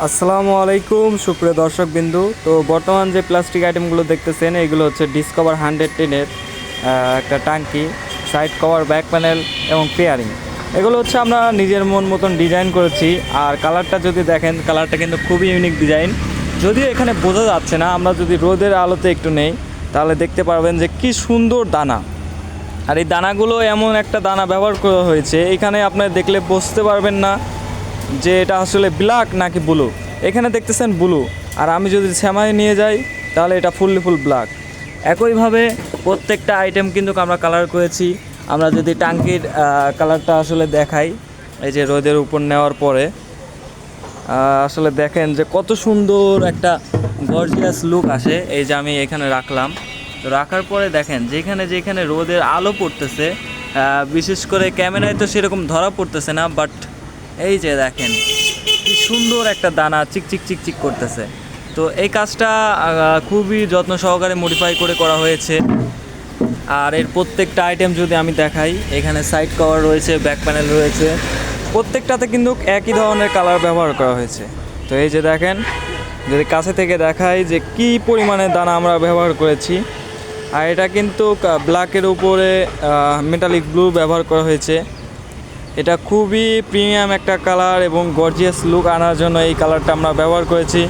আসসালামু আলাইকুম সুপ্রিয় দর্শকবিন্দু। তো বর্তমান যে প্লাস্টিক আইটেমগুলো দেখতেছেন এগুলো হচ্ছে ডিসকভার 110-এর একটা টাঙ্কি, সাইড কভার, ব্যাক প্যানেল এবং পেয়ারিং। এগুলো হচ্ছে আমরা নিজের মন মতন ডিজাইন করেছি। আর কালারটা যদি দেখেন, কালারটা কিন্তু খুবই ইউনিক ডিজাইন। যদিও এখানে বোঝা যাচ্ছে না, আমরা যদি রোদের আলোতে একটু নেই তাহলে দেখতে পারবেন যে কি সুন্দর দানা। আর এই দানাগুলো এমন একটা দানা ব্যবহার করা হয়েছে, এখানে আপনারা দেখলে বুঝতে পারবেন না যে এটা আসলে ব্ল্যাক নাকি ব্লু। এখানে দেখতেছেন ব্লু, আর আমি যদি শ্যামাই নিয়ে যাই তাহলে এটা ফুল ব্ল্যাক। একইভাবে প্রত্যেকটা আইটেম কিন্তু আমরা কালার করেছি। আমরা যদি টাঙ্কির কালারটা আসলে দেখাই, এই যে রোদের উপর নেওয়ার পরে আসলে দেখেন যে কত সুন্দর একটা গর্জিয়াস লুক আসে। এই যে আমি এখানে রাখলাম, তো রাখার পরে দেখেন যেখানে যেখানে রোদের আলো পড়তেছে, বিশেষ করে ক্যামেরায় তো সেরকম ধরা পড়তেছে না, বাট এই যে দেখেন কি সুন্দর একটা দানা চিকচিক চিকচিক করতেছে। তো এই কাজটা খুবই যত্ন সহকারে মডিফাই করে করা হয়েছে। আর এর প্রত্যেকটা আইটেম যদি আমি দেখাই, এখানে সাইড কভার রয়েছে, ব্যাক প্যানেল রয়েছে, প্রত্যেকটাতে কিন্তু একই ধরনের কালার ব্যবহার করা হয়েছে। তো এই যে দেখেন, যদি কাছে থেকে দেখাই যে কি পরিমাণে দানা আমরা ব্যবহার করেছি। আর এটা কিন্তু ব্ল্যাকের উপরে মেটালিক ব্লু ব্যবহার করা হয়েছে। এটা খুবই প্রিমিয়াম একটা কালার এবং গর্জিয়াস লুক আনার জন্য এই কালারটা আমরা ব্যবহার করেছি।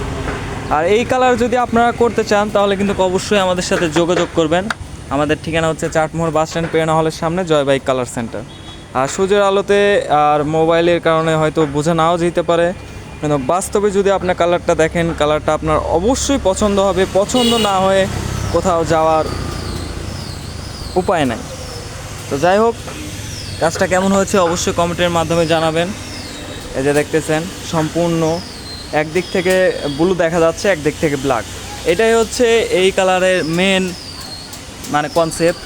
আর এই কালার যদি আপনারা করতে চান তাহলে কিন্তু অবশ্যই আমাদের সাথে যোগাযোগ করবেন। আমাদের ঠিকানা হচ্ছে চাটমোহর বাস স্ট্যান্ড, প্রেরণা হলের সামনে, জয় বাইক কালার সেন্টার। আর সূর্যের আলোতে আর মোবাইলের কারণে হয়তো বোঝা নাও যেতে পারে, কিন্তু বাস্তবে যদি আপনার কালারটা দেখেন, কালারটা আপনার অবশ্যই পছন্দ হবে। পছন্দ না হয়ে কোথাও যাওয়ার উপায় নাই। তো যাই হোক, কাজটা কেমন হয়েছে অবশ্যই কমেন্টের মাধ্যমে জানাবেন। এই যে দেখতেছেন সম্পূর্ণ একদিক থেকে ব্লু দেখা যাচ্ছে, একদিক থেকে ব্ল্যাক। এটাই হচ্ছে এই কালারের মেন কনসেপ্ট।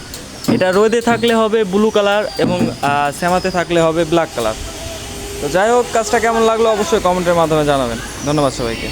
এটা রোদে থাকলে হবে ব্লু কালার এবং শ্যামাতে থাকলে হবে ব্ল্যাক কালার। তো যাই হোক, কাজটা কেমন লাগলো অবশ্যই কমেন্টের মাধ্যমে জানাবেন। ধন্যবাদ সবাইকে।